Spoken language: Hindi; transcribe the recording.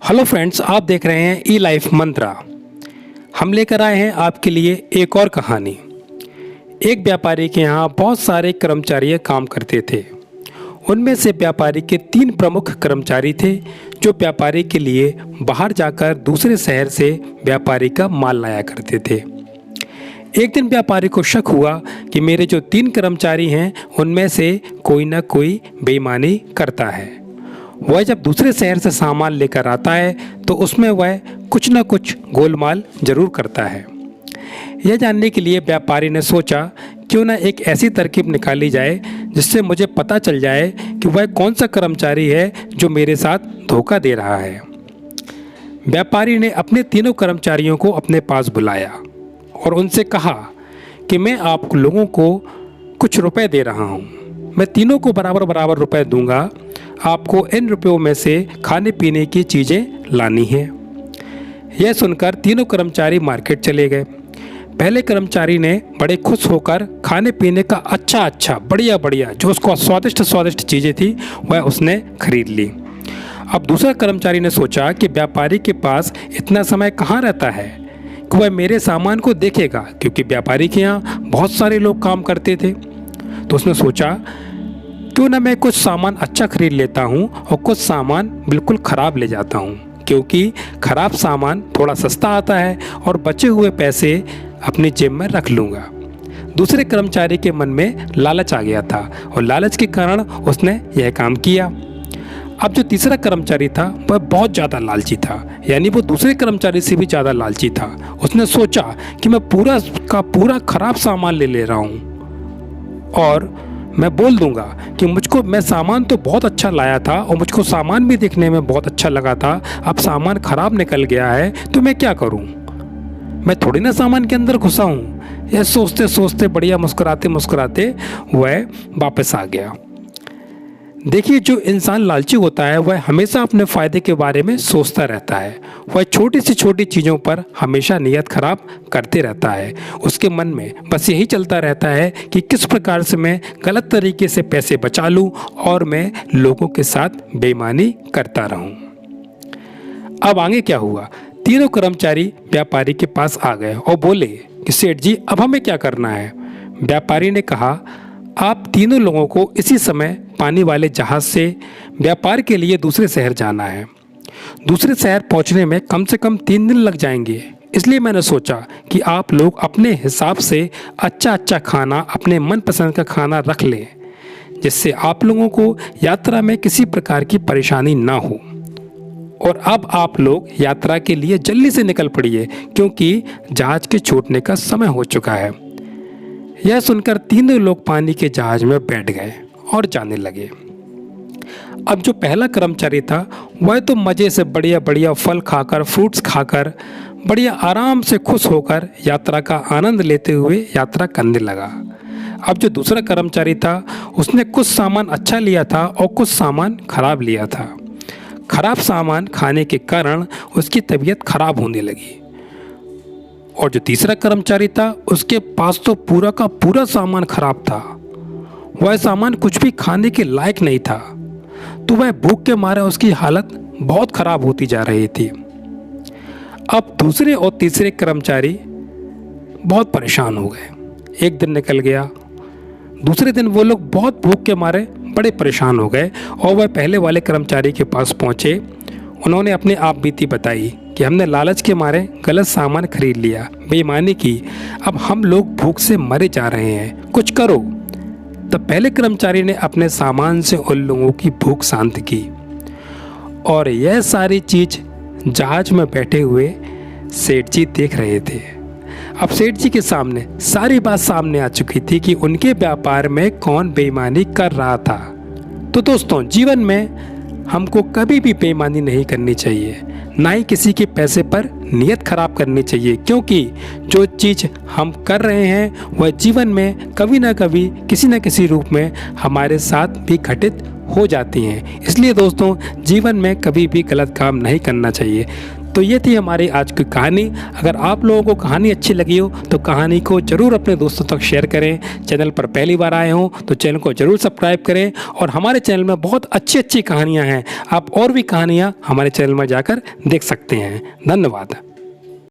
हेलो फ्रेंड्स, आप देख रहे हैं ई लाइफ मंत्रा। हम लेकर आए हैं आपके लिए एक और कहानी। एक व्यापारी के यहाँ बहुत सारे कर्मचारी काम करते थे। उनमें से व्यापारी के 3 प्रमुख कर्मचारी थे जो व्यापारी के लिए बाहर जाकर दूसरे शहर से व्यापारी का माल लाया करते थे। एक दिन व्यापारी को शक हुआ कि मेरे जो 3 कर्मचारी हैं उनमें से कोई ना कोई बेईमानी करता है। वह जब दूसरे शहर से सामान लेकर आता है तो उसमें वह कुछ न कुछ गोलमाल जरूर करता है। यह जानने के लिए व्यापारी ने सोचा क्यों न एक ऐसी तरकीब निकाली जाए जिससे मुझे पता चल जाए कि वह कौन सा कर्मचारी है जो मेरे साथ धोखा दे रहा है। व्यापारी ने अपने 3 कर्मचारियों को अपने पास बुलाया और उनसे कहा कि मैं आप लोगों को कुछ रुपए दे रहा हूँ। मैं तीनों को बराबर बराबर रुपए दूंगा। आपको इन रुपयों में से खाने पीने की चीज़ें लानी हैं। यह सुनकर 3 कर्मचारी मार्केट चले गए। पहले कर्मचारी ने बड़े खुश होकर खाने पीने का अच्छा बढ़िया जो उसको स्वादिष्ट चीज़ें थी वह उसने खरीद ली। अब दूसरा कर्मचारी ने सोचा कि व्यापारी के पास इतना समय कहाँ रहता है कि वह मेरे सामान को देखेगा, क्योंकि व्यापारी के यहाँ बहुत सारे लोग काम करते थे। तो उसने सोचा क्यों ना मैं कुछ सामान अच्छा खरीद लेता हूँ और कुछ सामान बिल्कुल ख़राब ले जाता हूँ, क्योंकि ख़राब सामान थोड़ा सस्ता आता है और बचे हुए पैसे अपनी जेब में रख लूँगा। दूसरे कर्मचारी के मन में लालच आ गया था और लालच के कारण उसने यह काम किया। अब जो तीसरा कर्मचारी था वह बहुत ज़्यादा लालची था, यानी वो दूसरे कर्मचारी से भी ज़्यादा लालची था। उसने सोचा कि मैं पूरा का पूरा ख़राब सामान ले रहा हूँ और मैं बोल दूंगा कि मैं सामान तो बहुत अच्छा लाया था और मुझको सामान भी देखने में बहुत अच्छा लगा था। अब सामान ख़राब निकल गया है तो मैं क्या करूं? मैं थोड़ी ना सामान के अंदर घुसा हूं। यह सोचते सोचते बढ़िया मुस्कुराते वह वापस आ गया। देखिए, जो इंसान लालची होता है वह हमेशा अपने फ़ायदे के बारे में सोचता रहता है। वह छोटी से छोटी चीज़ों पर हमेशा नीयत खराब करते रहता है। उसके मन में बस यही चलता रहता है कि किस प्रकार से मैं गलत तरीके से पैसे बचा लूं और मैं लोगों के साथ बेईमानी करता रहूं। अब आगे क्या हुआ? 3 कर्मचारी व्यापारी के पास आ गए और बोले कि सेठ जी, अब हमें क्या करना है? व्यापारी ने कहा, आप तीनों लोगों को इसी समय पानी वाले जहाज़ से व्यापार के लिए दूसरे शहर जाना है। दूसरे शहर पहुंचने में कम से कम 3 दिन लग जाएंगे। इसलिए मैंने सोचा कि आप लोग अपने हिसाब से अच्छा खाना, अपने मनपसंद का खाना रख लें, जिससे आप लोगों को यात्रा में किसी प्रकार की परेशानी ना हो। और अब आप लोग यात्रा के लिए जल्दी से निकल पड़िए, क्योंकि जहाज के छूटने का समय हो चुका है। यह सुनकर 3 लोग पानी के जहाज में बैठ गए और जाने लगे। अब जो पहला कर्मचारी था वह तो मज़े से बढ़िया फल खाकर, फ्रूट्स खाकर, बढ़िया आराम से खुश होकर यात्रा का आनंद लेते हुए यात्रा करने लगा। अब जो दूसरा कर्मचारी था उसने कुछ सामान अच्छा लिया था और कुछ सामान खराब लिया था। खराब सामान खाने के कारण उसकी तबीयत खराब होने लगी। और जो तीसरा कर्मचारी था उसके पास तो पूरा का पूरा सामान खराब था। वह सामान कुछ भी खाने के लायक नहीं था, तो वह भूख के मारे उसकी हालत बहुत खराब होती जा रही थी। अब दूसरे और तीसरे कर्मचारी बहुत परेशान हो गए। एक दिन निकल गया, दूसरे दिन वो लोग बहुत भूख के मारे बड़े परेशान हो गए और वह पहले वाले कर्मचारी के पास पहुँचे। उन्होंने अपने आप बीती बताई कि हमने लालच के मारे गलत सामान खरीद लिया, बेईमानी की। अब हम लोग भूख से मरे जा रहे हैं, कुछ करो। तब पहले कर्मचारी ने अपने सामान से उन लोगों की भूख शांत की। और यह सारी चीज़ जहाज में बैठे हुए सेठ जी देख रहे थे। अब सेठ जी के सामने सारी बात सामने आ चुकी थी कि उनके व्यापार में कौन बेईमानी कर रहा था। तो दोस्तों, जीवन में हमको कभी भी बेईमानी नहीं करनी चाहिए, ना ही किसी के पैसे पर नीयत खराब करनी चाहिए, क्योंकि जो चीज़ हम कर रहे हैं वह जीवन में कभी ना कभी किसी न किसी रूप में हमारे साथ भी घटित हो जाती हैं। इसलिए दोस्तों, जीवन में कभी भी गलत काम नहीं करना चाहिए। तो ये थी हमारी आज की कहानी। अगर आप लोगों को कहानी अच्छी लगी हो तो कहानी को ज़रूर अपने दोस्तों तक शेयर करें। चैनल पर पहली बार आए हों तो चैनल को ज़रूर सब्सक्राइब करें। और हमारे चैनल में बहुत अच्छी अच्छी कहानियाँ हैं, आप और भी कहानियाँ हमारे चैनल में जाकर देख सकते हैं। धन्यवाद।